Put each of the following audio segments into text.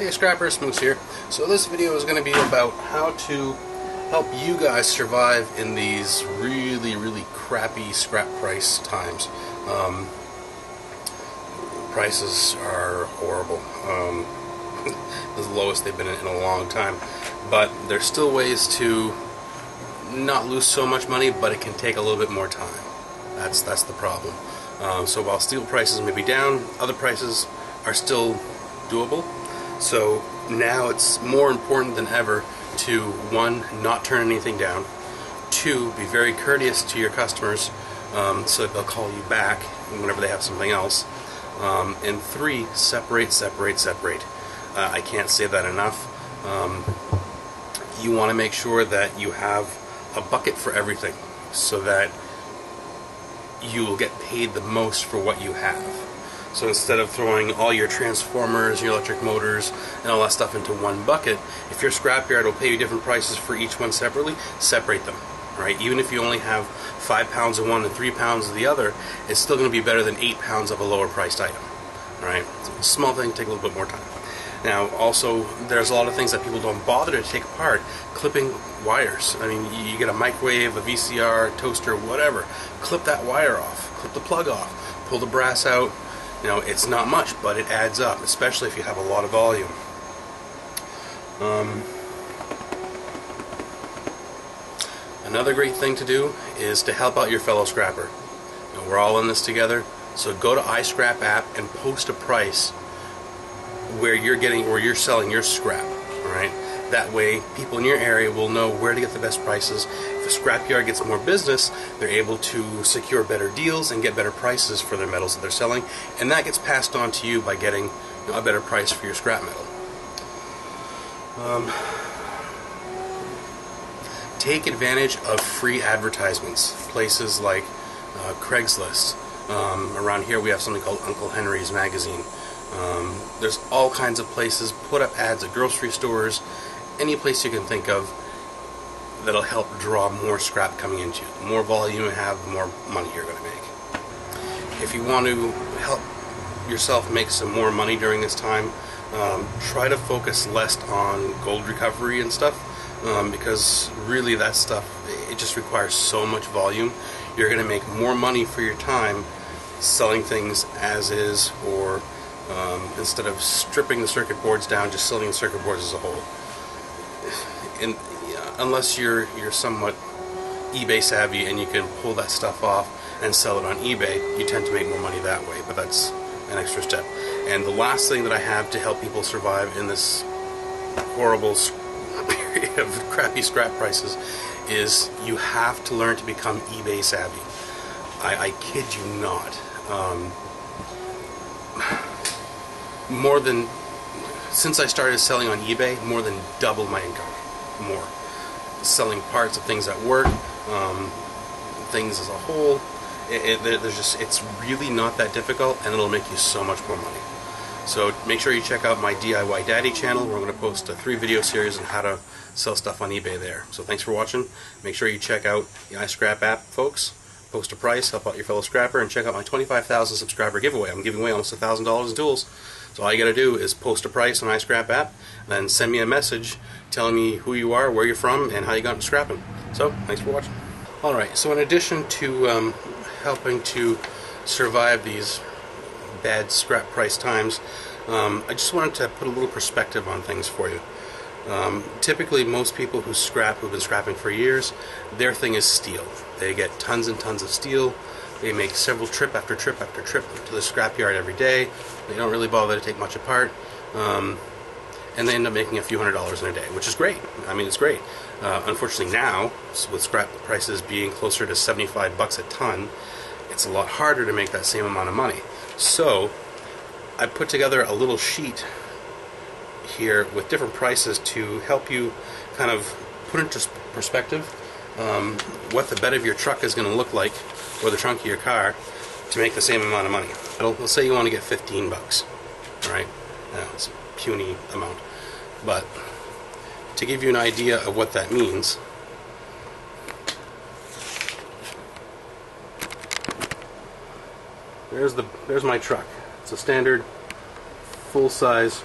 Hey Scrappers, Moose here. So this video is going to be about how to help you guys survive in these really crappy scrap price times. Prices are horrible. The lowest they've been in a long time. But there's still ways to not lose so much money, but it can take a little bit more time. That's the problem. So while steel prices may be down, other prices are still doable. So now it's more important than ever to, one, not turn anything down, two, be very courteous to your customers so that they'll call you back whenever they have something else, and three, separate. I can't say that enough. You want to make sure that you have a bucket for everything so that you will get paid the most for what you have. So instead of throwing all your transformers, your electric motors, and all that stuff into one bucket, if your scrapyard will pay you different prices for each one separately, separate them, right? Even if you only have 5 pounds of one and 3 pounds of the other, it's still going to be better than 8 pounds of a lower priced item, right? Small thing, take a little bit more time. Now, also, there's a lot of things that people don't bother to take apart. Clipping wires. I mean, you get a microwave, a VCR, toaster, whatever. Clip that wire off. Clip the plug off. Pull the brass out. You know, it's not much, but it adds up, especially if you have a lot of volume. Another great thing to do is to help out your fellow scrapper. You know, we're all in this together, so go to iScrap app and post a price where you're selling your scrap. All right. That way, people in your area will know where to get the best prices. If a scrapyard gets more business, they're able to secure better deals and get better prices for their metals that they're selling, and that gets passed on to you by getting a better price for your scrap metal. Take advantage of free advertisements. Places like Craigslist. Around here we have something called Uncle Henry's Magazine. There's all kinds of places. Put up ads at grocery stores, any place you can think of that'll help draw more scrap coming into you. The more volume you have, the more money you're going to make. If you want to help yourself make some more money during this time, try to focus less on gold recovery and stuff, because really that stuff, it just requires so much volume. You're going to make more money for your time selling things as is, or instead of stripping the circuit boards down, just selling the circuit boards as a whole. Unless you're somewhat eBay savvy and you can pull that stuff off and sell it on eBay, you tend to make more money that way, but that's an extra step. And the last thing that I have to help people survive in this horrible period of crappy scrap prices is you have to learn to become eBay savvy. I kid you not. Since I started selling on eBay, more than doubled my income. More. Selling parts of things at work, things as a whole. It's really not that difficult, and it'll make you so much more money. So make sure you check out my DIY Daddy channel, where I'm going to post a 3-video series on how to sell stuff on eBay there. So thanks for watching. Make sure you check out the iScrap app, folks. Post a price, help out your fellow scrapper, and check out my 25,000 subscriber giveaway. I'm giving away almost $1,000 in tools. So all you got to do is post a price on iScrap app, then send me a message telling me who you are, where you're from, and how you got into scrapping. So thanks for watching. Alright, so in addition to helping to survive these bad scrap price times, I just wanted to put a little perspective on things for you. Typically, most people who've been scrapping for years, their thing is steel. They get tons and tons of steel. They make several trip after trip after trip to the scrapyard every day. They don't really bother to take much apart, and they end up making a few $100s in a day, which is great. I mean, it's great. Unfortunately, now with scrap prices being closer to 75 bucks a ton, it's a lot harder to make that same amount of money. So I put together a little sheet here with different prices to help you kind of put into perspective what the bed of your truck is going to look like, or the trunk of your car, to make the same amount of money. Let's say you want to get 15 bucks, right? It's a puny amount, but to give you an idea of what that means, there's my truck. It's a standard full-size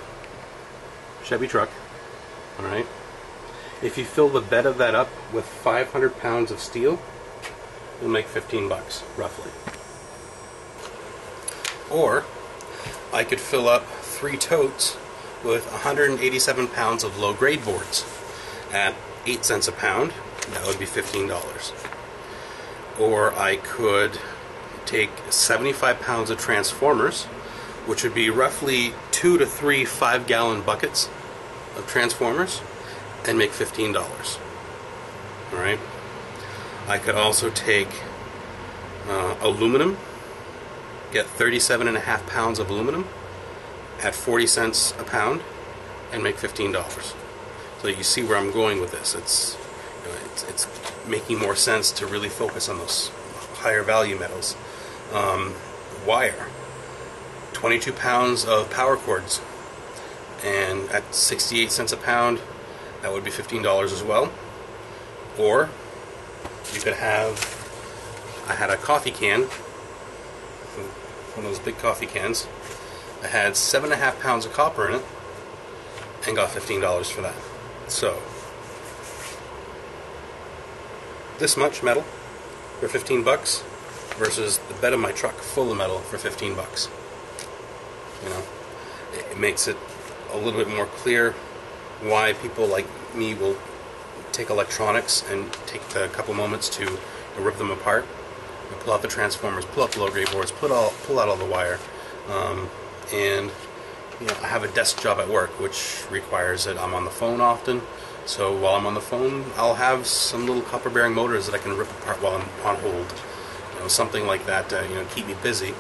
Chevy truck. All right. If you fill the bed of that up with 500 pounds of steel, you'll make 15 bucks, roughly. Or I could fill up 3 totes with 187 pounds of low-grade boards at 8 cents a pound. That would be $15. Or I could take 75 pounds of transformers, which would be roughly 2 to 3 5-gallon buckets of transformers, and make $15. Alright? I could also take aluminum, get 37.5 pounds of aluminum at 40 cents a pound, and make $15. So you see where I'm going with this. It's making more sense to really focus on those higher value metals. Wire, 22 pounds of power cords, and at 68 cents a pound, that would be $15 as well. Or you could have, I had a coffee can, one of those big coffee cans. I had 7.5 pounds of copper in it, and got $15 for that. So this much metal for 15 bucks versus the bed of my truck full of metal for 15 bucks. You know, it makes it a little bit more clear why people like me will take electronics and take a couple moments to rip them apart, and pull out the transformers, pull out the low-grade boards, pull out all the wire. And you know, I have a desk job at work, which requires that I'm on the phone often. So while I'm on the phone, I'll have some little copper-bearing motors that I can rip apart while I'm on hold. You know, something like that to keep me busy.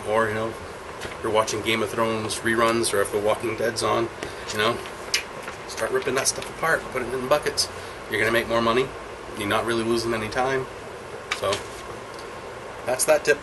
Or if you're watching Game of Thrones reruns, or if The Walking Dead's on, start ripping that stuff apart, put it in buckets. You're gonna make more money. You're not really losing any time. So that's that tip.